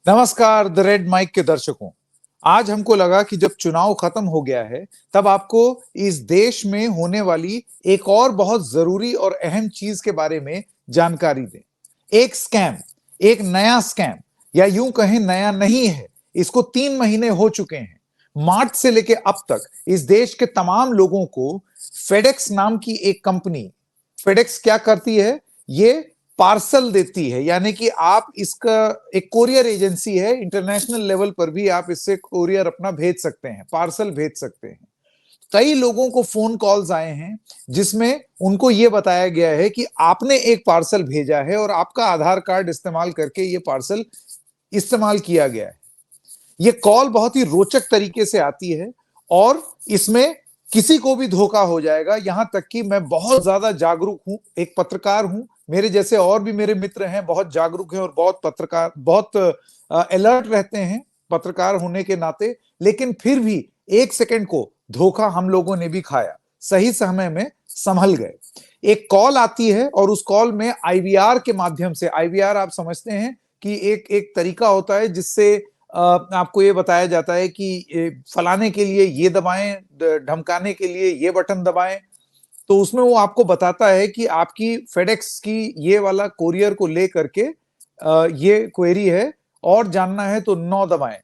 नमस्कार the red mic के दर्शकों। आज हमको लगा कि जब चुनाव खत्म हो गया है तब आपको इस देश में होने वाली एक और बहुत जरूरी और अहम चीज के बारे में जानकारी दें। एक स्कैम, एक नया स्कैम, या यूं कहें नया नहीं है, इसको 3 महीने हो चुके हैं। मार्च से लेके अब तक इस देश के तमाम लोगों को फेडेक्स नाम की एक कंपनी, फेडेक्स क्या करती है, ये पार्सल देती है। यानी कि आप इसका एक कोरियर एजेंसी है, इंटरनेशनल लेवल पर भी आप इससे कोरियर अपना भेज सकते हैं, पार्सल भेज सकते हैं। कई लोगों को फोन कॉल्स आए हैं जिसमें उनको यह बताया गया है कि आपने एक पार्सल भेजा है और आपका आधार कार्ड इस्तेमाल करके ये पार्सल इस्तेमाल किया गया है। ये कॉल बहुत ही रोचक तरीके से आती है और इसमें किसी को भी धोखा हो जाएगा। यहां तक कि मैं बहुत ज्यादा जागरूक हूं, एक पत्रकार हूं, मेरे जैसे और भी मेरे मित्र हैं, बहुत जागरूक हैं और बहुत पत्रकार, बहुत अलर्ट रहते हैं पत्रकार होने के नाते। लेकिन फिर भी एक सेकंड को धोखा हम लोगों ने भी खाया, सही समय में संभल गए। एक कॉल आती है और उस कॉल में आईवीआर के माध्यम से, आईवीआर आप समझते हैं कि एक एक तरीका होता है जिससे आपको ये बताया जाता है कि फलाने के लिए ये दबाएं, धमकाने के लिए ये बटन दबाएं। तो उसमें वो आपको बताता है कि आपकी फेडेक्स की ये वाला कोरियर को लेकर के ये क्वेरी है और जानना है तो 9 दबाएं।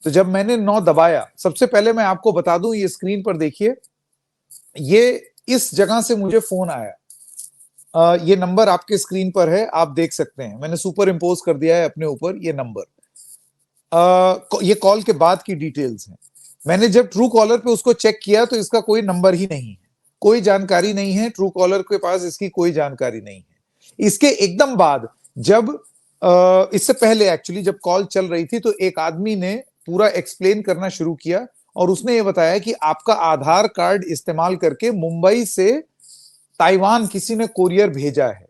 तो जब मैंने 9 दबाया, सबसे पहले मैं आपको बता दूं, ये स्क्रीन पर देखिए, ये इस जगह से मुझे फोन आया। ये नंबर आपके स्क्रीन पर है, आप देख सकते हैं, मैंने सुपर इम्पोज कर दिया है अपने ऊपर ये नंबर। ये कॉल के बाद की डिटेल्स हैं। मैंने जब ट्रू कॉलर पे उसको चेक किया तो इसका कोई नंबर ही नहीं है, कोई जानकारी नहीं है, ट्रू कॉलर के पास इसकी कोई जानकारी नहीं है। इसके एकदम बाद जब इससे पहले एक्चुअली जब कॉल चल रही थी तो एक आदमी ने पूरा एक्सप्लेन करना शुरू किया और उसने ये बताया कि आपका आधार कार्ड इस्तेमाल करके मुंबई से ताइवान किसी ने कोरियर भेजा है।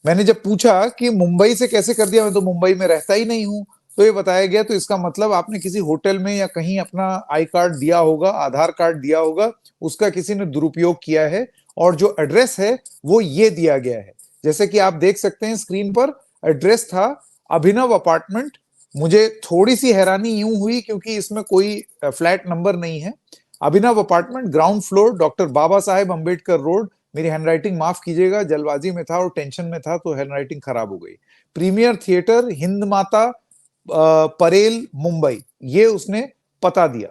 मैंने जब पूछा कि मुंबई से कैसे कर दिया, मैं तो मुंबई में रहता ही नहीं हूं, तो ये बताया गया तो इसका मतलब आपने किसी होटल में या कहीं अपना आई कार्ड दिया होगा, आधार कार्ड दिया होगा, उसका किसी ने दुरुपयोग किया है और जो एड्रेस है वो ये दिया गया है। जैसे कि आप देख सकते हैं स्क्रीन पर, एड्रेस था अभिनव अपार्टमेंट। मुझे थोड़ी सी हैरानी यूं हुई क्योंकि इसमें कोई फ्लैट नंबर नहीं है। अभिनव apartment, ground floor, doctor Baba Saheb Ambedkar road. मेरी हैंडराइटिंग माफ कीजिएगा, जल्दबाजी में था और टेंशन में था तो हैंडराइटिंग खराब हो गई। प्रीमियर थिएटर, हिंद माता, परेल, मुंबई, ये उसने पता दिया।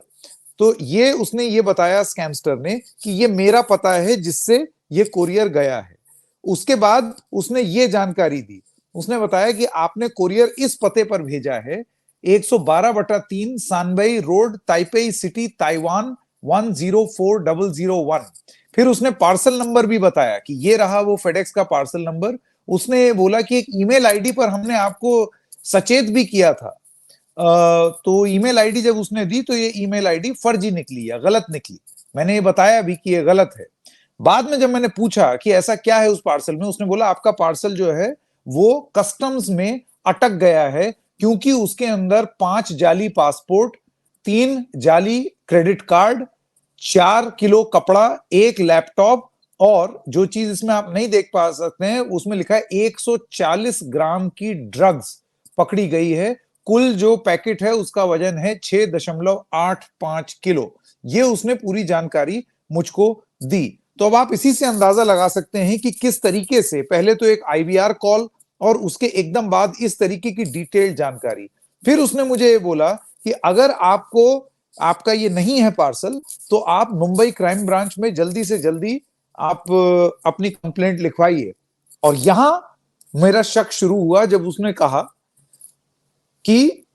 तो ये उसने ये बताया स्कैमस्टर ने कि ये मेरा पता है जिससे ये कोरियर गया है। उसके बाद उसने ये जानकारी दी, उसने बताया कि आपने कोरियर इस पते पर भेजा है, 112/3 सानबई रोड, ताइपेई सिटी, ताइवान 104001। फिर उसने पार्सल नंबर भी बताया कि ये रहा वो फेडेक्स का पार्सल नंबर। उसने बोला कि एक ईमेल आईडी पर हमने आपको सचेत भी किया था। तो ईमेल आईडी जब उसने दी तो ये ईमेल आईडी फर्जी निकली या गलत निकली। मैंने ये बताया भी कि ये गलत है। बाद में जब मैंने पूछा कि ऐसा क्या है उस पार्सल में, उसने बोला आपका पार्सल जो है वो कस्टम्स में अटक गया है क्योंकि उसके अंदर 5 जाली पासपोर्ट, 3 जाली क्रेडिट कार्ड, 4 किलो कपड़ा, एक लैपटॉप और जो चीज इसमें आप नहीं देख पा सकते हैं उसमें लिखा है 140 ग्राम की ड्रग्स पकड़ी गई है। कुल जो पैकेट है उसका वजन है 6.85 किलो। ये उसने पूरी जानकारी मुझको दी। तो अब आप इसी से अंदाजा लगा सकते हैं कि किस तरीके से पहले तो एक आईवीआर कॉल और उसके एकदम बाद इस तरीके की डिटेल्ड जानकारी। फिर उसने मुझे ये बोला कि अगर आपको आपका ये नहीं है पार्सल तो आप मुंबई क्राइम ब्रांच में जल्दी से जल्दी आप अपनी कंप्लेंट लिखवाइए। और यहां मेरा शक शुरू हुआ जब उसने कहा कि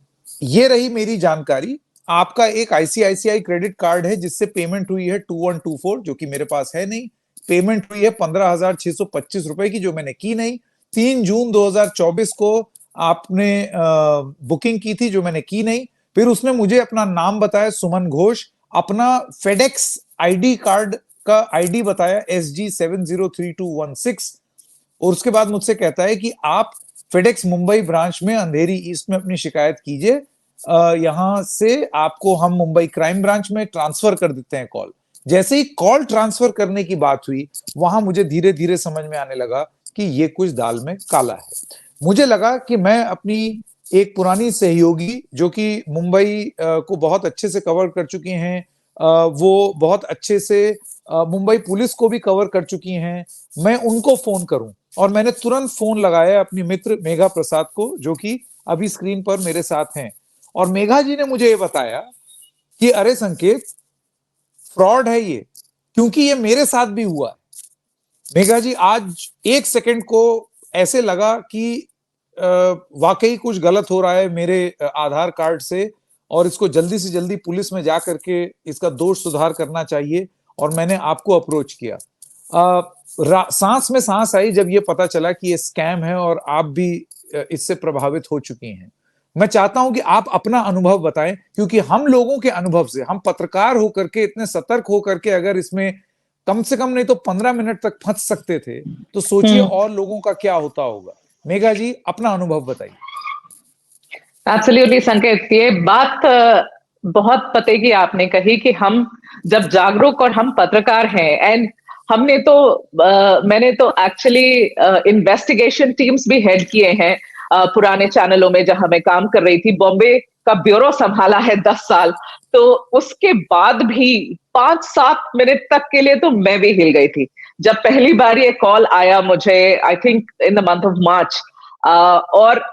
ये रही मेरी जानकारी, आपका एक आईसीआईसीआई क्रेडिट कार्ड है जिससे पेमेंट हुई है 2124, जो कि मेरे पास है नहीं। पेमेंट हुई है 15,625 रुपए की, जो मैंने की नहीं। 3 जून 2024 को आपने बुकिंग की थी, जो मैंने की नहीं। फिर उसने मुझे अपना नाम बताया, सुमन घोष, अपना फेडेक्स आईडी कार्ड का आईडी बताया SG703216। और उसके बाद मुझसे कहता है कि आप फेडेक्स मुंबई ब्रांच में अंधेरी ईस्ट में अपनी शिकायत कीजिए, यहां से आपको हम मुंबई क्राइम ब्रांच में ट्रांसफर कर देते हैं कॉल। जैसे ही कॉल ट्रांसफर करने की बात हुई वहां मुझे धीरे धीरे समझ में आने लगा कि ये कुछ दाल में काला है। मुझे लगा कि मैं अपनी एक पुरानी सहयोगी जो कि मुंबई को बहुत अच्छे से कवर कर चुकी हैं, वो बहुत अच्छे से मुंबई पुलिस को भी कवर कर चुकी हैं, मैं उनको फोन करूं। और मैंने तुरंत फोन लगाया अपनी मित्र मेघा प्रसाद को, जो कि अभी स्क्रीन पर मेरे साथ हैं। और मेघा जी ने मुझे ये बताया कि अरे संकेत, फ्रॉड है ये, क्योंकि ये मेरे साथ भी हुआ। मेघा जी, आज एक सेकंड को ऐसे लगा कि वाकई कुछ गलत हो रहा है मेरे आधार कार्ड से, और इसको जल्दी से जल्दी पुलिस में जा करके इसका दोष सुधार करना चाहिए। और मैंने आपको अप्रोच किया। सांस में सांस आई जब ये पता चला कि ये स्कैम है और आप भी इससे प्रभावित हो चुकी हैं। मैं चाहता हूं कि आप अपना अनुभव बताएं, क्योंकि हम लोगों के अनुभव से, हम पत्रकार होकर के इतने सतर्क होकर के अगर इसमें कम से कम नहीं तो 15 मिनट तक फंस सकते थे, तो सोचिए और लोगों का क्या होता होगा। मेघा जी, अपना अनुभव बताइए। एब्सोल्युटली संकेत, ये बात बहुत पते की आपने कही कि हम जब जागरूक, और हम पत्रकार हैं, एंड हमने तो मैंने तो एक्चुअली इन्वेस्टिगेशन टीम्स भी हेड किए हैं पुराने चैनलों में जहां मैं काम कर रही थी। बॉम्बे का ब्यूरो संभाला है 10 साल। तो उसके बाद भी 5-7 मिनट तक के लिए तो मैं भी हिल गई थी जब पहली बार ये कॉल आया मुझे, I think in the month of March. और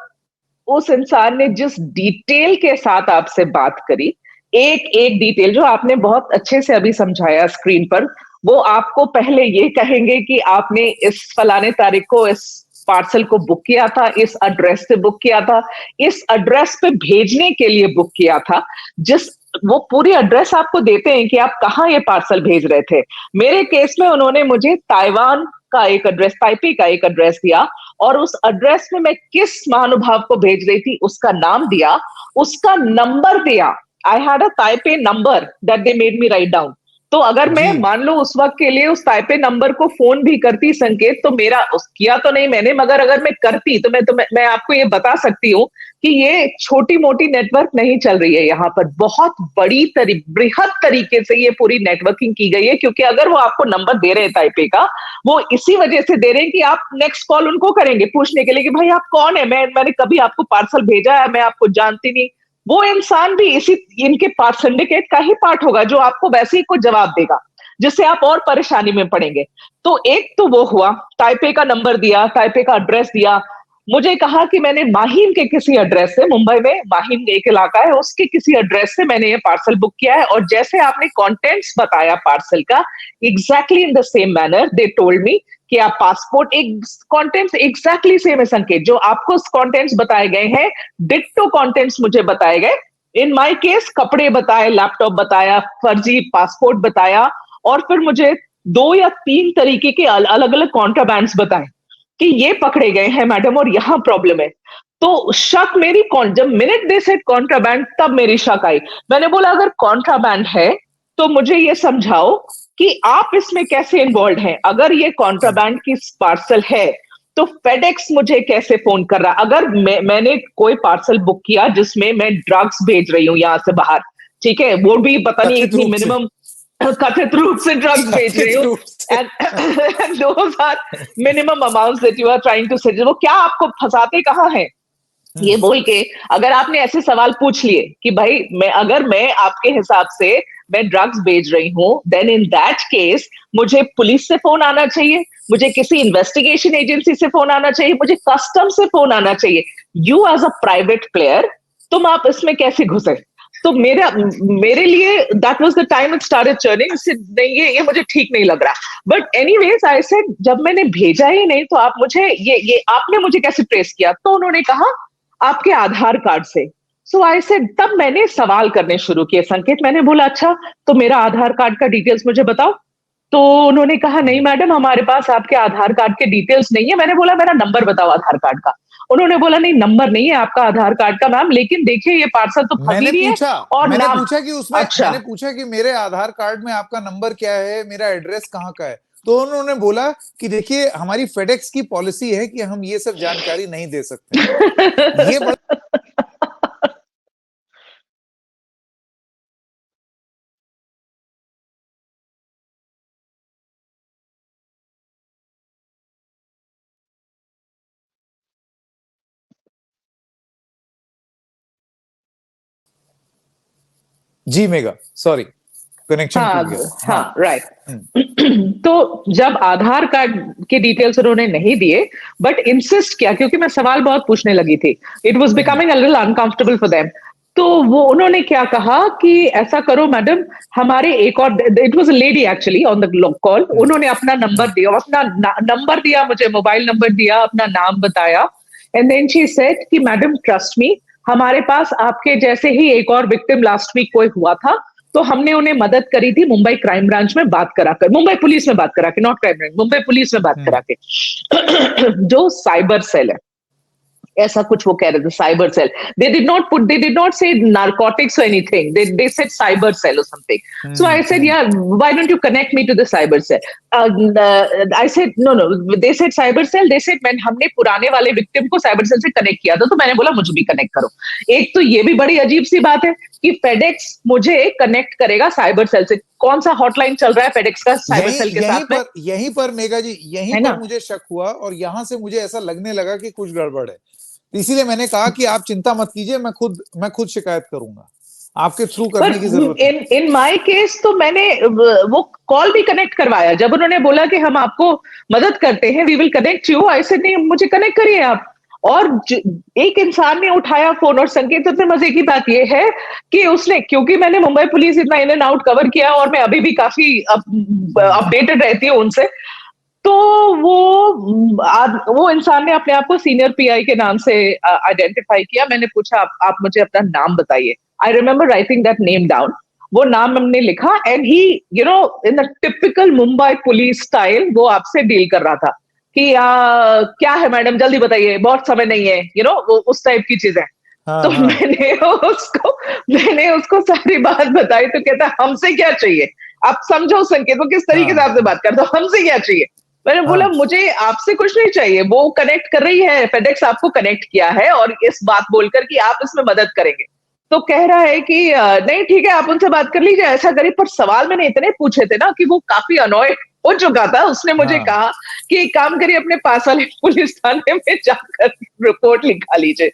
उस इंसान ने जिस डिटेल के साथ आपसे बात करी, एक एक डिटेल जो आपने बहुत अच्छे से अभी समझाया स्क्रीन पर, वो आपको पहले ये कहेंगे कि आपने इस फलाने तारीख को इस पार्सल को बुक किया था, इस एड्रेस से बुक किया था, इस एड्रेस पे भेजने के लिए बुक किया था। जिस वो पूरी एड्रेस आपको देते हैं कि आप कहाँ ये पार्सल भेज रहे थे। मेरे केस में उन्होंने मुझे ताइवान का एक एड्रेस, ताइपे का एक एड्रेस दिया, और उस एड्रेस में मैं किस महानुभाव को भेज रही थी उसका नाम दिया, उसका नंबर दिया। I had a Taipei number that they made me write down. तो अगर मैं जी। मान लो उस वक्त के लिए उस ताइपे नंबर को फोन भी करती संकेत, तो मेरा किया तो नहीं मैंने, मगर अगर मैं करती तो मैं आपको ये बता सकती हूँ कि ये छोटी मोटी नेटवर्क नहीं चल रही है। यहाँ पर बहुत बृहद तरीके से ये पूरी नेटवर्किंग की गई है, क्योंकि अगर वो आपको नंबर दे रहे हैं ताइपे का, वो इसी वजह से दे रहे हैं कि आप नेक्स्ट कॉल उनको करेंगे पूछने के लिए कि भाई आप कौन है, मैंने कभी आपको पार्सल भेजा है, मैं आपको जानती नहीं। वो इंसान भी इसी इनके पार्ट सिंडिकेट का ही पार्ट होगा जो आपको वैसे ही को जवाब देगा, जिससे आप और परेशानी में पड़ेंगे। तो एक तो वो हुआ, ताइपे का नंबर दिया, ताइपे का एड्रेस दिया। मुझे कहा कि मैंने माहिम के किसी एड्रेस से, मुंबई में माहिम एक इलाका है, उसके किसी एड्रेस से मैंने ये पार्सल बुक किया है, और जैसे आपने कंटेंट्स बताया पार्सल का, exactly in the same manner they told me कि आप पासपोर्ट, एक कंटेंट्स एग्जैक्टली सेम है संकेत, जो आपको कंटेंट्स बताए गए हैं, डिट्टो कंटेंट्स मुझे बताए गए। इन माय केस कपड़े बताए, लैपटॉप बताया, फर्जी पासपोर्ट बताया, और फिर मुझे 2 या 3 तरीके के अलग अलग कॉन्ट्राबैंड्स बताए कि ये पकड़े गए हैं मैडम और यहां प्रॉब्लम है। तो शक मेरी कौन, जब मिनट दे सेड कॉन्ट्राबैंड, तब मेरी शक आई। मैंने बोला अगर कॉन्ट्राबैंड है तो मुझे ये समझाओ कि आप इसमें कैसे इन्वॉल्व हैं। अगर ये कॉन्ट्राबैंड की पार्सल है तो फेडेक्स मुझे कैसे फोन कर रहा, अगर मैंने कोई पार्सल बुक किया जिसमें मैं ड्रग्स भेज रही हूं यहां से बाहर, ठीक है, वो भी पता नहीं कथित इतनी रूप से। मिनिमम कथित रूप से ड्रग्स भेज रही कथित हूँ, रूप से। And those are minimum amounts that you are trying to suggest, वो क्या आपको फंसाते कहाँ हैं ये हम्म। बोल के। अगर आपने ऐसे सवाल पूछ लिए कि भाई मैं आपके हिसाब से मैं ड्रग्स बेच रही हूं, देन इन दैट केस मुझे पुलिस से फोन आना चाहिए, मुझे किसी इन्वेस्टिगेशन एजेंसी से फोन आना चाहिए, मुझे कस्टम से फोन आना चाहिए। You as a private player, तुम आप इसमें कैसे घुसे? तो मेरे लिए that was the time it started churning. नहीं, ये मुझे ठीक नहीं लग रहा। बट एनीवेज आई सेड जब मैंने भेजा ही नहीं तो आप मुझे ये आपने मुझे कैसे ट्रेस किया? तो उन्होंने कहा आपके आधार कार्ड से। सो आई सेड, तब मैंने सवाल करने शुरू किए संकेत, मैंने बोला अच्छा तो मेरा आधार कार्ड का डिटेल्स मुझे बताओ। तो उन्होंने कहा नहीं मैडम, हमारे पास आपके आधार कार्ड के डिटेल्स नहीं है। मैंने बोला मेरा नंबर बताओ आधार कार्ड का। उन्होंने बोला नहीं, नंबर नहीं है आपका आधार कार्ड का मैम, लेकिन देखिए ये पार्सल तो फंसी हुई है और मैंने नाम। पूछा कि उसमें, अच्छा। मैंने पूछा कि मेरे आधार कार्ड में आपका नंबर क्या है, मेरा एड्रेस कहाँ का है। तो उन्होंने बोला कि देखिए हमारी फेडेक्स की पॉलिसी है कि हम ये सब जानकारी नहीं दे सकते हैं। ये बड़ा जी मेगा, सॉरी कनेक्शन हाँ टूट गया। हाँ राइट। हम्म, तो जब आधार कार्ड के डिटेल्स उन्होंने नहीं दिए, बट इंसिस्ट किया, क्योंकि मैं सवाल बहुत पूछने लगी थी, it was hmm, becoming a little uncomfortable for them. तो वो उन्होंने क्या कहा कि ऐसा करो मैडम, हमारे एक और, it was a lady actually on the call, hmm, उन्होंने अपना नंबर दिया, अपना नंबर दिया मुझे, मोबाइल नंबर दिया, अपना नाम बताया, एंड देन शी सेड कि मैडम ट्रस्ट मी, हमारे पास आपके जैसे ही एक और विक्टिम लास्ट वीक कोई हुआ था, तो हमने उन्हें मदद करी थी मुंबई क्राइम ब्रांच में बात कराकर, मुंबई पुलिस में बात करा के, not crime branch, Mumbai police में बात हम्म, करा के जो साइबर सेल है, ऐसा कुछ वो कह रहे थे, cyber cell, they did not say narcotics or anything, they said cyber cell or something. So I said, hmm, yeah, why don't you connect me to the cyber cell? I said no, they said cyber cell, they said मैं, हमने पुराने वाले victim को cyber cell से connect किया था, तो मैंने बोला मुझे भी कनेक्ट करो। एक तो ये भी बड़ी अजीब सी बात है कि फेडेक्स मुझे कनेक्ट करेगा साइबर सेल से, कौन सा हॉटलाइन चल रहा है फेडेक्स का साइबर यहीं सेल के साथ में, यहीं पर मेगा जी, यहीं है पर ना? मुझे शक हुआ और यहां से मुझे ऐसा लगने लगा कि कुछ गड़बड़ है। तो इसीलिए मैंने कहा कि आप चिंता मत कीजिए, मैं खुद शिकायत करूंगा, आपके थ्रू पर करने की जरूरत नहीं। इन माय केस तो मैंने वो कॉल भी कनेक्ट करवाया, जब उन्होंने बोला कि हम आपको मदद करते हैं, we will connect you, I said नहीं, मुझे कनेक्ट करिए आप। और एक इंसान ने उठाया फोन, और संकेत, सबसे मजे की बात यह है कि उसने, क्योंकि मैंने मुंबई पुलिस इतना इन एंड आउट कवर किया और मैं अभी भी काफी हम्म, अपडेटेड रहती हूँ उनसे, तो वो इंसान ने अपने आप को सीनियर पीआई के नाम से आइडेंटिफाई किया। मैंने पूछा, आप मुझे अपना नाम बताइए। I remember writing that name down, वो नाम हमने लिखा, and he, you know, in the typical Mumbai police style, वो आपसे डील कर रहा था कि क्या है मैडम, जल्दी बताइए, बहुत समय नहीं है, यू नो, वो उस टाइप की चीजें। हाँ तो हाँ मैंने उसको सारी बात बताई, तो कहता हमसे क्या चाहिए, आप समझो संकेत, वो किस तरीके से हाँ आपसे बात करता, हमसे क्या चाहिए। मैंने बोला हाँ मुझे आपसे कुछ नहीं चाहिए, वो कनेक्ट कर रही है, फेडेक्स आपको कनेक्ट किया है, और इस बात बोलकर कि आप इसमें मदद करेंगे। तो कह रहा है कि नहीं ठीक है, आप उनसे बात कर लीजिए, ऐसा करिए। पर सवाल मैंने इतने पूछे थे ना कि वो काफी अनॉयड हो चुका था। उसने मुझे हाँ कहा कि एक काम करिए, अपने पास वाले पुलिस थाने में जाकर रिपोर्ट लिखा लीजिए।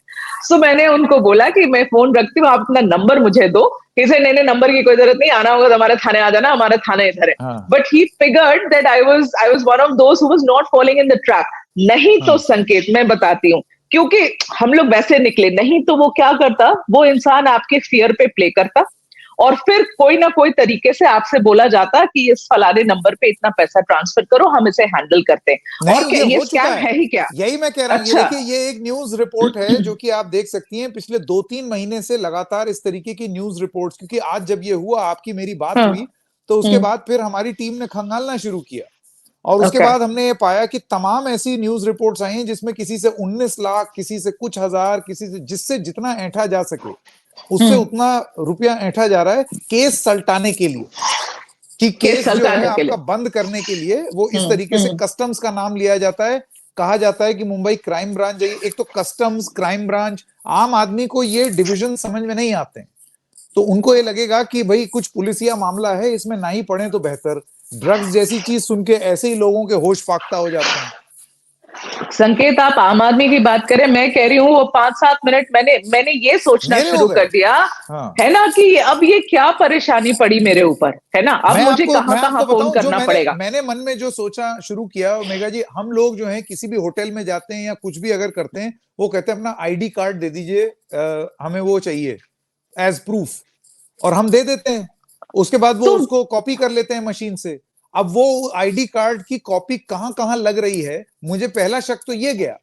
सो मैंने उनको बोला कि मैं फोन रखती हूँ, आप अपना नंबर मुझे दो। किसी नहीं, नंबर की कोई जरूरत नहीं, आना होगा तो हमारे थाने आ जाना, हमारा थाना इधर है। हाँ but he figured that I was one of those who was not following in the trap. नहीं तो हाँ संकेत, मैं बताती हूँ, क्योंकि हम लोग वैसे निकले नहीं, तो वो क्या करता, वो इंसान आपके फियर पे प्ले करता, और फिर कोई ना कोई तरीके से आपसे बोला जाता कि इस फलाने नंबर पे इतना पैसा ट्रांसफर करो, हम इसे हैंडल करते हैं। और नहीं, ये ये हो चुका स्कैम है, है ही क्या? यही मैं कह रहा हूं। ये अच्छा। देखिए, ये एक न्यूज रिपोर्ट है जो कि आप देख सकती हैं, पिछले 2-3 महीने से लगातार इस तरीके की न्यूज रिपोर्ट्स, क्योंकि आज जब ये हुआ, आपकी मेरी बात हाँ। हुई, तो उसके बाद फिर हमारी टीम ने खंगालना शुरू किया, और उसके ओके। बाद हमने ये पाया कि तमाम ऐसी न्यूज रिपोर्ट्स आई हैं जिसमें किसी से 19 लाख, किसी से कुछ हजार, किसी से जिससे जितना ऐंठा जा सके उससे हम्म। उतना रुपया ऐंठा जा रहा है, केस सलटाने के लिए, कि केस केस जो है सल्टाने के आपका लिए। बंद करने के लिए वो इस हम्म। तरीके से कस्टम्स का नाम लिया जाता है। कहा जाता है कि मुंबई क्राइम ब्रांच जाइए, एक तो कस्टम्स, क्राइम ब्रांच, आम आदमी को ये डिवीजन समझ में नहीं आते हैं, तो उनको ये लगेगा कि भाई कुछ पुलिसिया मामला है, इसमें ना ही पढ़े तो बेहतर। ड्रग्स जैसी चीज सुन के ऐसे ही लोगों के होश फाख्ता हो जाते हैं। संकेत, आप आम आदमी की बात करें, मैं कह रही हूँ वो 5-7 मिनट मैंने मैंने ये सोचना मेरे हो शुरू गए। कर दिया, हाँ, है ना, कि अब ये क्या परेशानी पड़ी मेरे ऊपर, है ना, अब मुझे कहां मैं कहां आपको फोन बताऊं, जो करना मैंने पड़ेगा। मैंने मन में जो सोचा शुरू किया मेगा जी, हम लोग जो है किसी भी होटल में जाते हैं या कुछ भी अगर करते हैं, वो कहते हैं अपना आईडी कार्ड दे दीजिए, हमें वो चाहिए एज प्रूफ, और हम दे देते हैं। उसके बाद वो तो उसको कॉपी कर लेते हैं मशीन से। अब वो आईडी कार्ड की कॉपी कहां कहां लग रही है, मुझे पहला शक तो ये गया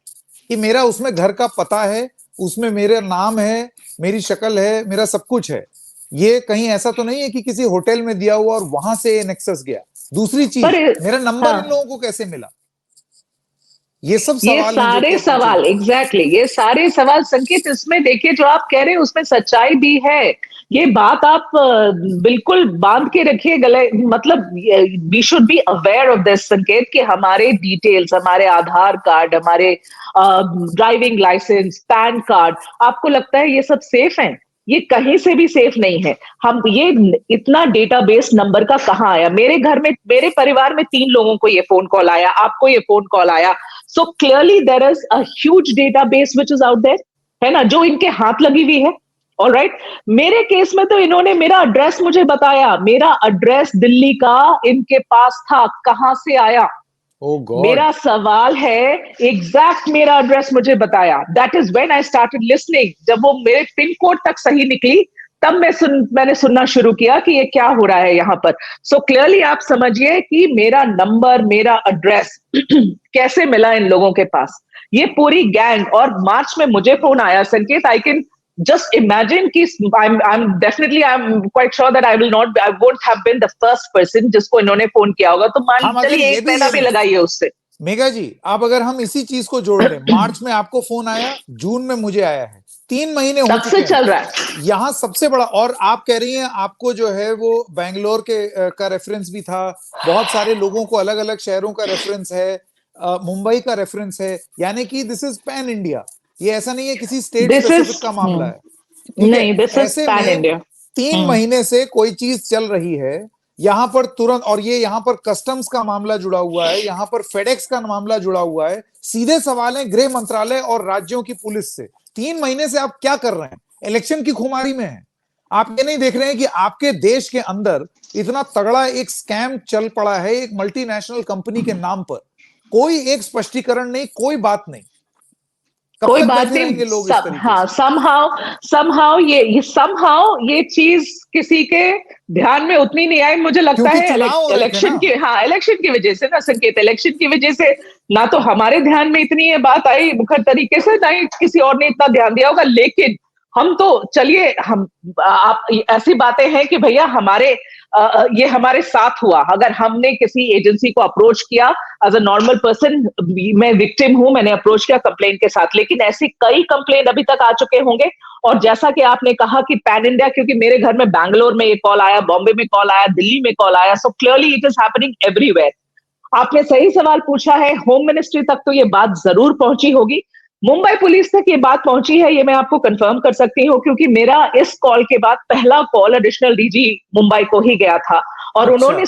कि मेरा उसमें घर का पता है, उसमें मेरा नाम है, मेरी शक्ल है, मेरा सब कुछ है, ये कहीं ऐसा तो नहीं है कि किसी होटल में दिया हुआ और वहां से नेक्सस गया। दूसरी पर चीज, मेरा नंबर इन हाँ, लोगों को कैसे मिला, ये सब ये सवाल हैं जो कि सारे अब पूछे सवाल, जाते हैं। एग्जैक्टली ये सारे सवाल संकेत, इसमें देखिए जो आप कह रहे हैं उसमें सच्चाई भी है। ये बात आप बिल्कुल बांध के रखिए गले, मतलब we should be aware of this संकेत, कि हमारे डिटेल्स, हमारे आधार कार्ड, हमारे ड्राइविंग लाइसेंस, पैन कार्ड, आपको लगता है ये सब सेफ है? ये कहीं से भी सेफ नहीं है। हम ये इतना डेटाबेस नंबर का कहाँ आया? मेरे घर में, मेरे परिवार में 3 लोगों को ये फोन कॉल आया, आपको ये फोन कॉल आया। So clearly there is a huge database which is out there, है ना, जो इनके हाथ लगी हुई है। ऑलराइट। मेरे केस में तो इन्होंने मेरा एड्रेस मुझे बताया, मेरा एड्रेस दिल्ली का इनके पास था, कहां से आया? ओ गॉड। मेरा सवाल है, एग्जैक्ट मेरा एड्रेस मुझे बताया। That is when I started listening. जब वो मेरे पिन कोड तक सही निकली, तब मैंने सुनना शुरू किया कि ये क्या हो रहा है यहाँ पर। सो क्लियरली आप समझिए कि मेरा नंबर, मेरा एड्रेस कैसे मिला इन लोगों के पास। ये पूरी गैंग, और मार्च में मुझे फोन आया संकेत, आई कैन just imagine कि I'm quite sure that I won't have been the first person जिसको इन्होंने फोन किया होगा। तो मान हम अगर चलिए ये एक भी महीना ले भी लें लगाइए उससे। मेघा जी, आप अगर हम इसी चीज को जोड़ लें, मार्च में आपको फोन आया, जून में मुझे आया है, 3 महीने हो तब से चुके हैं। चल रहा है। यहाँ सबसे बड़ा, और आप कह रही हैं आपको जो है वो बैंगलोर के का रेफरेंस भी था, बहुत सारे लोगों को अलग अलग शहरों का रेफरेंस है, मुंबई का रेफरेंस है, यानी कि दिस इज पैन इंडिया। ये ऐसा नहीं है किसी स्टेट दिस इज स्पेसिफिक का मामला है। ठीक है। नहीं, दिस इज ऐसे पैन में इंडिया। 3 महीने से कोई चीज चल रही है यहां पर तुरंत, और ये यहां पर कस्टम्स का मामला जुड़ा हुआ है, यहां पर फेडेक्स का मामला जुड़ा हुआ है। सीधे सवाल है गृह मंत्रालय और राज्यों की पुलिस से, 3 महीने से आप क्या कर रहे हैं? इलेक्शन की खुमारी में है। आप ये नहीं देख रहे हैं कि आपके देश के अंदर इतना तगड़ा एक स्कैम चल पड़ा है एक मल्टीनेशनल कंपनी के नाम पर, कोई एक स्पष्टीकरण नहीं, कोई बात नहीं। कब कोई तक बात बैठे नहीं। रहेंगे लोग इस तरीके हाँ, से? समहाउ ये चीज किसी के ध्यान में उतनी नहीं आई, मुझे लगता क्योंकि है चुनाव हो रहे थे ना। इलेक्शन की, हाँ इलेक्शन की वजह से ना संकेत, इलेक्शन की वजह से ना तो हमारे ध्यान में इतनी ये बात आई मुखर तरीके से, ना ही किसी और ने इतना ध्यान दिया होगा। लेकिन हम तो चलिए, हम आप ऐसी बातें हैं कि भैया हमारे ये हमारे साथ हुआ। अगर हमने किसी एजेंसी को अप्रोच किया एज अ नॉर्मल पर्सन, मैं विक्टिम हूं, मैंने अप्रोच किया कंप्लेन के साथ, लेकिन ऐसी कई कंप्लेन अभी तक आ चुके होंगे। और जैसा कि आपने कहा कि पैन इंडिया, क्योंकि मेरे घर में बैंगलोर में ये कॉल आया, बॉम्बे में कॉल आया, दिल्ली में कॉल आया, so clearly it is happening everywhere. आपने सही सवाल पूछा है, होम मिनिस्ट्री तक तो ये बात जरूर पहुंची होगी। मुंबई पुलिस तक ये बात पहुंची है, ये मैं आपको कंफर्म कर सकती हूँ, क्योंकि मेरा इस कॉल के बाद पहला कॉल एडिशनल डीजी मुंबई को ही गया था। और अच्छा। उन्होंने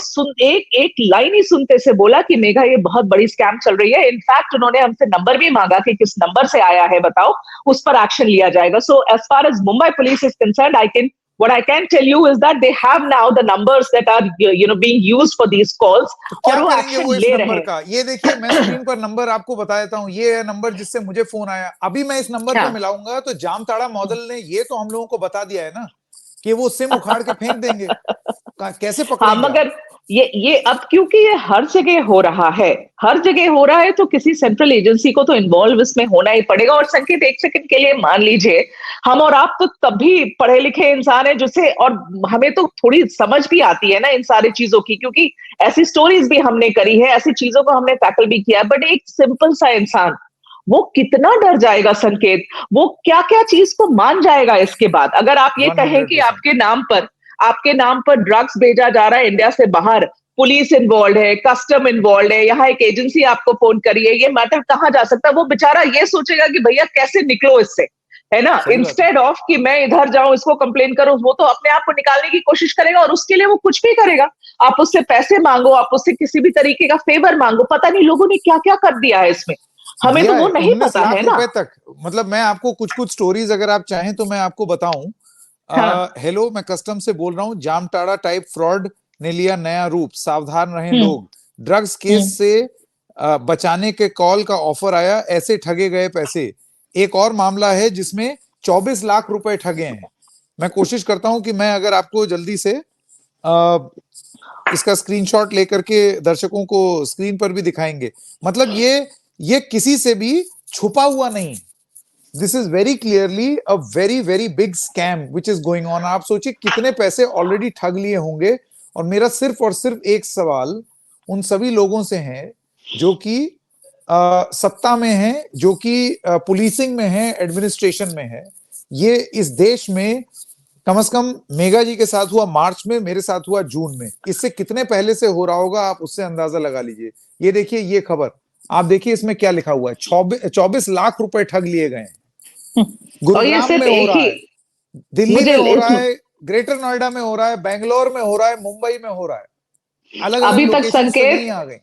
एक एक लाइन ही सुनते से बोला कि मेघा ये बहुत बड़ी स्कैम चल रही है। इनफैक्ट उन्होंने हमसे नंबर भी मांगा कि किस नंबर से आया है बताओ, उस पर एक्शन लिया जाएगा। So as far as Mumbai police is concerned, I can what I can tell you is that they have now the numbers that are being used for these calls, तो और क्या वो करेंगे एक्शन वो इस ले रहे नंबर हैं। का? ये देखिए, मैं स्क्रीन पर नंबर आपको बता देता हूँ, ये है नंबर जिससे मुझे फोन आया। अभी मैं इस नंबर पे हाँ। मिलाऊंगा तो जामताड़ा मॉडल ने ये तो हम लोगों को बता दिया है ना कि वो सिम उखाड़ के फेंक देंगे। कैसे हाँ, पकड़ेंगे आप? मगर ये अब क्योंकि ये हर जगह हो रहा है, हर जगह हो रहा है, तो किसी सेंट्रल एजेंसी को तो इन्वॉल्व इसमें होना ही पड़ेगा। और संकेत, एक सेकंड के लिए मान लीजिए, हम और आप तो तभी पढ़े लिखे इंसान है जिससे, और हमें तो थोड़ी समझ भी आती है ना इन सारी चीजों की, क्योंकि ऐसी स्टोरीज भी हमने करी है, ऐसी चीजों को हमने टैकल भी किया। बट एक सिंपल सा इंसान वो कितना डर जाएगा संकेत, वो क्या क्या चीज को मान जाएगा इसके बाद। अगर आप ये कहें कि 100%। आपके नाम पर ड्रग्स भेजा जा रहा है इंडिया से बाहर, पुलिस इन्वॉल्व है, कस्टम इन्वॉल्व है, यहाँ एक एजेंसी आपको फोन करी है, ये मैटर कहाँ जा सकता है? वो बेचारा ये सोचेगा कि भैया कैसे निकलो इससे, है ना, सही बात है। इंस्टेड ऑफ कि मैं इधर जाऊं इसको कंप्लेन करूं। वो तो अपने आप को निकालने की कोशिश करेगा, और उसके लिए वो कुछ भी करेगा। आप उससे पैसे मांगो, आप उससे किसी भी तरीके का फेवर मांगो, पता नहीं लोगों ने क्या क्या कर दिया है इसमें, हमें दिया तो वो है नहीं 19 पता लाख है ना। रुपए तक। मतलब मैं आपको कुछ कुछ स्टोरीज अगर आप चाहें तो मैं आपको बताऊं। हाँ। हेलो, मैं कस्टम से बोल रहा हूँ। जामताड़ा टाइप फ्रॉड ने लिया नया रूप, सावधान रहें हम्म। लोग। ड्रग्स हम्म। केस से बचाने के कॉल का ऑफर आया, ऐसे ठगे गए पैसे। एक और मामला है जिसमें 24 लाख रुपए ठगे हैं। मैं कोशिश करता हूं कि मैं अगर आपको जल्दी से इसका स्क्रीनशॉट लेकर के दर्शकों को स्क्रीन पर भी दिखाएंगे। मतलब ये किसी से भी छुपा हुआ नहीं। This is very clearly a very very big scam which is going on. आप सोचिए कितने पैसे ऑलरेडी ठग लिए होंगे। और मेरा सिर्फ और सिर्फ एक सवाल उन सभी लोगों से है जो कि सत्ता में है, जो कि पुलिसिंग में है, एडमिनिस्ट्रेशन में है। ये इस देश में कम से कम मेगा जी के साथ हुआ मार्च में, मेरे साथ हुआ जून में। इससे कितने पहले से हो रहा होगा आप उससे अंदाजा लगा लीजिए। ये देखिए, ये खबर आप देखिए, इसमें क्या लिखा हुआ है, 24 लाख रुपए ठग लिए गए। और ये गुरुग्राम सिर्फ में हो एक रहा ही, है, दिल्ली मुझे में हो इस, रहा है, ग्रेटर नोएडा में हो रहा है, बेंगलोर में हो रहा है, मुंबई में हो रहा है। अलग अलग अभी तक लोकेशन से संकेत नहीं आ गई।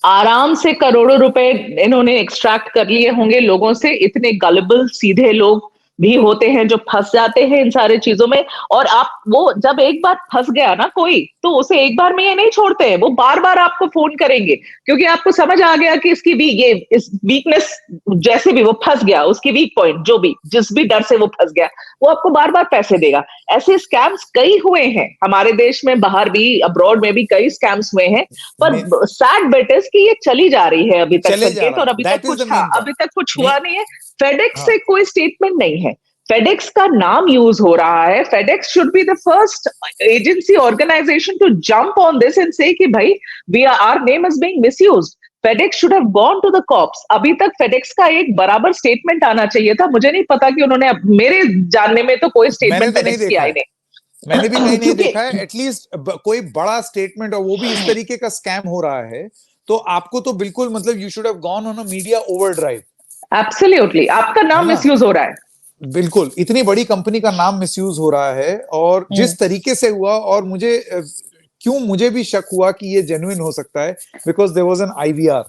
आराम से करोड़ों रुपए इन्होंने एक्सट्रैक्ट कर लिए होंगे लोगों से। इतने गलेबल सीधे लोग भी होते हैं जो फंस जाते हैं इन सारे चीजों में। और आप वो जब एक बार फंस गया ना कोई, तो उसे एक बार में ये नहीं छोड़ते हैं, वो बार बार आपको फोन करेंगे, क्योंकि आपको समझ आ गया कि इसकी ये इस वीकनेस, जैसे भी वो फंस गया, उसकी वीक पॉइंट जो भी, जिस भी डर से वो फंस गया, वो आपको बार बार पैसे देगा। ऐसे स्कैम्स कई हुए हैं हमारे देश में, बाहर भी, अब्रॉड में भी कई स्कैम्स हुए हैं। पर मे- सैड बेट इज कि ये चली जा रही है अभी तक चले जा संकेत, रहा और है, अभी तक दैट इज कुछ, द हाँ, मेन पॉइंट। अभी तक कुछ मे हुआ नहीं है। फेडेक्स हाँ, से कोई स्टेटमेंट नहीं है। फेडेक्स का नाम यूज हो रहा है। FedEx should be the first agency organisation to jump on this and say कि भाई, we are, our name is being misused. FedEx should have gone to the cops. अभी तक फेडेक्स का एक बराबर स्टेटमेंट आना चाहिए था। मुझे नहीं पता कि उन्होंने, मेरे जानने में तो कोई मैंने स्टेटमेंट तो नहीं फेडेक्स की देखा आई है, मैंने भी कहीं नहीं। नहीं क्योंकि देखा है एटलीस्ट कोई बड़ा स्टेटमेंट, और वो भी इस तरीके का स्कैम हो रहा है। तो आपको तो बिल्कुल मतलब you should have gone on a media overdrive, absolutely आपका है नाम ना? मिसयूज हो रहा है। बिल्कुल, इतनी बड़ी कंपनी का नाम मिसयूज हो रहा है, और हम्म। जिस तरीके से हुआ, और मुझे क्यों मुझे भी शक हुआ कि ये जेन्युइन हो सकता है, because there was an IVR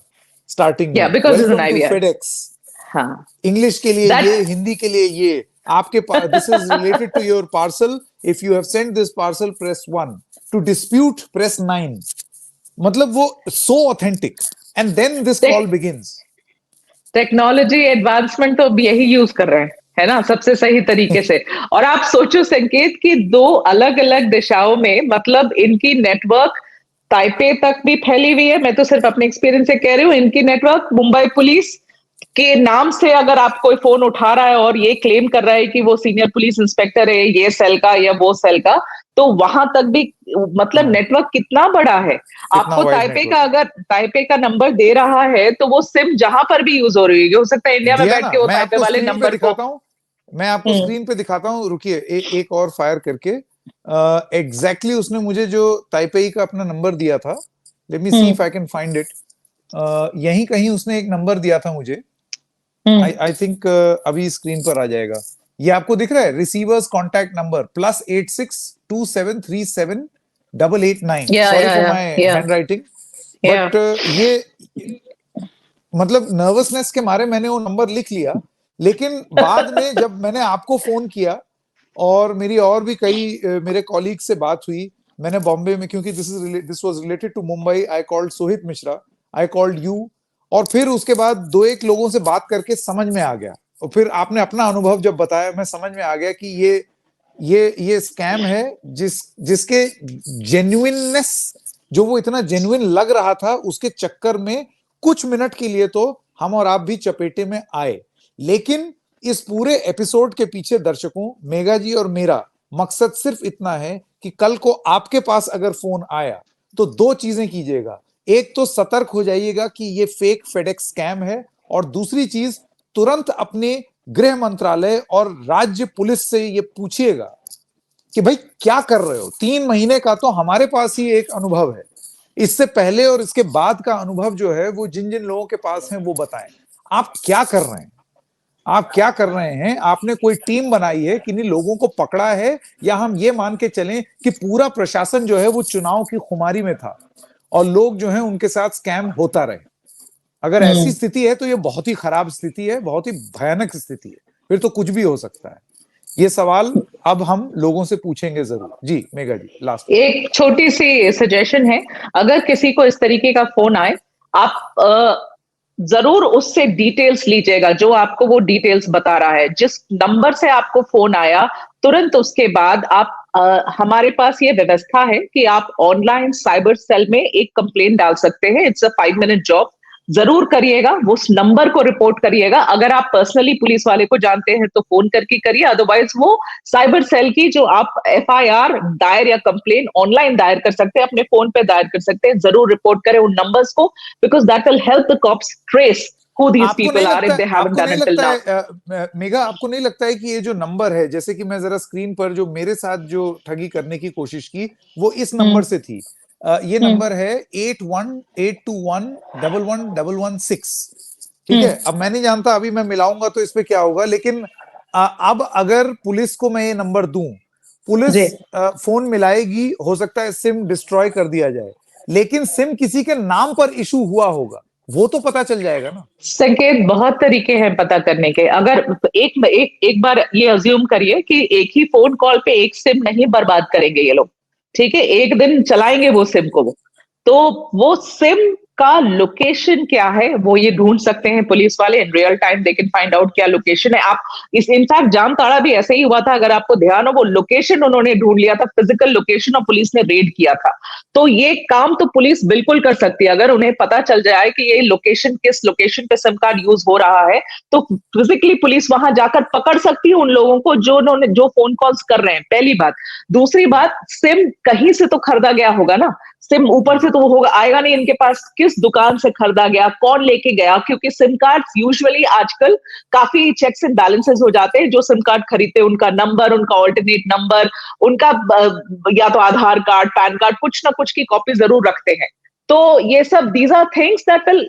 starting या में, because is an welcome to IVR. FedEx, हाँ। इंग्लिश के लिए दैट ये, हिंदी के लिए ये, आपके पास this is related to your parcel, if you have sent this parcel press 1, to dispute press 9। मतलब वो so authentic, and then this call begins. Technology advancement तो अब यही यूज कर रहे हैं, है ना, सबसे सही तरीके से। और आप सोचो संकेत कि दो अलग अलग दिशाओं में, मतलब इनकी नेटवर्क ताइपे तक भी फैली हुई है। मैं तो सिर्फ अपने एक्सपीरियंस से कह रही हूँ, इनकी नेटवर्क मुंबई पुलिस के नाम से अगर आप कोई फोन उठा रहा है और ये क्लेम कर रहा है कि वो सीनियर पुलिस इंस्पेक्टर है, ये सेल का या वो सेल का, तो वहां तक भी, मतलब नेटवर्क कितना बड़ा है। कितना आपको वाइड ताइपे का, नेटवर्क है। अगर ताइपे का नंबर दे रहा है तो वो सिम जहां पर भी यूज हो रही है, हो सकता है इंडिया में दिया बैठ ना, के वो मैं ताइपे आपको वाले स्क्रीन पे नंबर को। दिखाता हूँ, मैं आपको हम्म। स्क्रीन पे दिखाता हूँ, रुकिए, एक और फायर करके। एग्जैक्टली उसने मुझे जो ताइपेई का अपना नंबर दिया था, let me see hmm. If I can find it. यहीं कहीं उसने एक नंबर दिया था मुझे, आई हम्म। आई थिंक अभी स्क्रीन पर आ जाएगा। ये आपको दिख रहा है, रिसीवर्स कॉन्टैक्ट नंबर +8627378889। या सॉरी या फॉर या माय या हैंड राइटिंग, या बट ये मतलब नर्वसनेस के मारे मैंने वो नंबर लिख लिया। लेकिन बाद में जब मैंने आपको फोन किया, और मेरी और भी कई मेरे कॉलीग से बात हुई, मैंने बॉम्बे में, क्योंकि this was related to Mumbai, I called Sohit Mishra, I called you, और फिर उसके बाद दो एक लोगों से बात करके समझ में आ गया, और फिर आपने अपना अनुभव जब बताया, मैं समझ में आ गया कि ये स्कैम है, जिसके जेन्युइननेस, जो वो इतना जेन्युइन लग रहा था, उसके चक्कर में कुछ मिनट के लिए तो हम और आप भी चपेटे में आए। लेकिन इस पूरे एपिसोड के पीछे दर्शकों, मेगा जी और मेरा मकसद सिर्फ इतना है कि कल को आपके पास अगर फोन आया तो दो चीजें कीजिएगा। एक तो सतर्क हो जाइएगा कि ये फेक फेडेक्स स्कैम है, और दूसरी चीज, तुरंत अपने गृह मंत्रालय और राज्य पुलिस से ये पूछिएगा कि भाई क्या कर रहे हो। 3 महीने का तो हमारे पास ही एक अनुभव है, इससे पहले और इसके बाद का अनुभव जो है वो जिन जिन लोगों के पास है वो बताएं। आप क्या कर रहे हैं, आप क्या कर रहे हैं? आपने कोई टीम बनाई है, किन्हीं लोगों को पकड़ा है, या हम ये मान के चलें कि पूरा प्रशासन जो है वो चुनाव की खुमारी में था और लोग जो है उनके साथ स्कैम होता रहे? अगर ऐसी हम्म। स्थिति है तो ये बहुत ही खराब स्थिति है, बहुत ही भयानक स्थिति है, फिर तो कुछ भी हो सकता है। ये सवाल अब हम लोगों से पूछेंगे जरूर। जी मेगा जी, लास्ट में। एक छोटी सी सजेशन है, अगर किसी को इस तरीके का फोन आए, आप जरूर उससे डिटेल्स लीजिएगा, जो आपको वो डिटेल्स बता रहा है। जिस नंबर से आपको फोन आया, तुरंत उसके बाद आप, हमारे पास ये व्यवस्था है कि आप ऑनलाइन साइबर सेल में एक कंप्लेंट डाल सकते हैं। It's a 5 minute job. जरूर करिएगा, उस नंबर को रिपोर्ट करिएगा। अगर आप पर्सनली पुलिस वाले को जानते हैं तो फोन करके करिए, अदरवाइज वो साइबर सेल की जो आप एफआईआर दायर या कंप्लेन ऑनलाइन दायर कर सकते हैं, अपने फोन पे दायर कर सकते हैं। जरूर रिपोर्ट करें उन नंबर्स को, because that will help the cops trace who these people are if they haven't आपको डन नहीं इट टिल लगता नाउ। है मेगा, आपको नहीं लगता है कि ये जो नंबर है, जैसे कि मैं जरा स्क्रीन पर जो मेरे साथ जो ठगी करने की कोशिश की वो इस हम्म। नंबर से थी। ये हम्म। नंबर है 8182111116। ठीक है, हम्म। अब मैं नहीं जानता, अभी मैं मिलाऊंगा तो इस पे क्या होगा, लेकिन अब अगर पुलिस को मैं ये नंबर दूं, पुलिस जी। फोन मिलाएगी, हो सकता है सिम डिस्ट्रॉय कर दिया जाए, लेकिन सिम किसी के नाम पर इशू हुआ होगा। वो तो पता चल जाएगा ना। संकेत, बहुत तरीके हैं पता करने के। अगर एक बार ये अज्यूम करिए कि एक ही फोन कॉल पे एक सिम नहीं बर्बाद करेंगे ये लोग, ठीक है, एक दिन चलाएंगे वो सिम को, तो वो सिम का लोकेशन क्या है वो ये ढूंढ सकते हैं पुलिस वाले in real time. They can find out क्या लोकेशन है। आप इस इनफैक्ट जामताड़ा भी ऐसे ही हुआ था, अगर आपको ध्यान हो, वो लोकेशन उन्होंने ढूंढ लिया था, फिजिकल लोकेशन, और पुलिस ने रेड किया था। तो ये काम तो पुलिस बिल्कुल कर सकती है। अगर उन्हें पता चल जाए कि ये लोकेशन, किस लोकेशन पे सिम कार्ड यूज हो रहा है, तो फिजिकली पुलिस वहां जाकर पकड़ सकती है उन लोगों को जो उन्होंने जो फोन कॉल्स कर रहे हैं, पहली बात। दूसरी बात, सिम कहीं से तो खरीदा गया होगा ना, सिम ऊपर से तो वो होगा, आएगा नहीं इनके पास, किस दुकान से खरीदा गया, कौन लेके गया, क्योंकि सिम कार्ड यूजुअली आजकल काफी चेक्स एंड बैलेंसेस हो जाते हैं। जो सिम कार्ड खरीदते हैं उनका नंबर, उनका ऑल्टरनेट नंबर, उनका या तो आधार कार्ड, पैन कार्ड, कुछ ना कुछ की कॉपी जरूर रखते हैं। तो ये सब, these are things that will,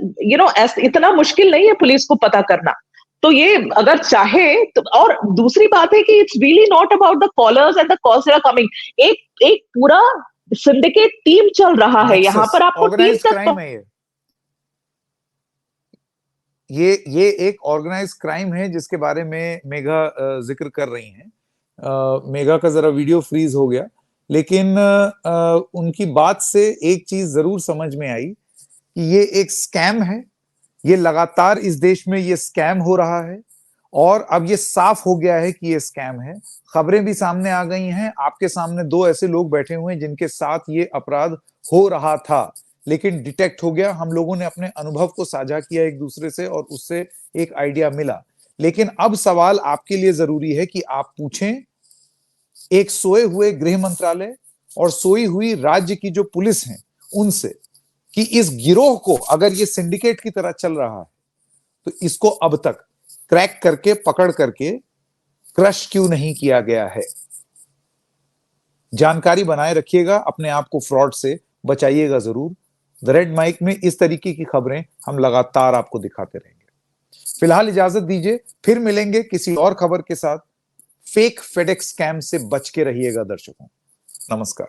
इतना मुश्किल नहीं है पुलिस को पता करना। तो ये अगर चाहे तो। और दूसरी बात है कि it's really not about the callers and the calls that are coming. एक एक पूरा सिंडिकेट टीम चल रहा है यहाँ पर, आपको टीम ऑर्गेनाइज तक। क्राइम है ये एक ऑर्गेनाइज क्राइम है जिसके बारे में मेघा जिक्र कर रही हैं। मेघा का जरा वीडियो फ्रीज हो गया, लेकिन उनकी बात से एक चीज जरूर समझ में आई कि ये एक स्कैम है। ये लगातार इस देश में ये स्कैम हो रहा है, और अब ये साफ हो गया है कि ये स्कैम है। खबरें भी सामने आ गई हैं, आपके सामने दो ऐसे लोग बैठे हुए हैं जिनके साथ ये अपराध हो रहा था, लेकिन डिटेक्ट हो गया। हम लोगों ने अपने अनुभव को साझा किया एक दूसरे से, और उससे एक आइडिया मिला। लेकिन अब सवाल आपके लिए जरूरी है कि आप पूछें एक सोए हुए गृह मंत्रालय और सोई हुई राज्य की जो पुलिस है उनसे, कि इस गिरोह को, अगर ये सिंडिकेट की तरह चल रहा है, तो इसको अब तक क्रैक करके, पकड़ करके क्रश क्यों नहीं किया गया है। जानकारी बनाए रखिएगा, अपने आप को फ्रॉड से बचाइएगा जरूर। द रेड माइक में इस तरीके की खबरें हम लगातार आपको दिखाते रहेंगे। फिलहाल इजाजत दीजिए, फिर मिलेंगे किसी और खबर के साथ। फेक फेडेक्स स्कैम से बच के रहिएगा दर्शकों। नमस्कार।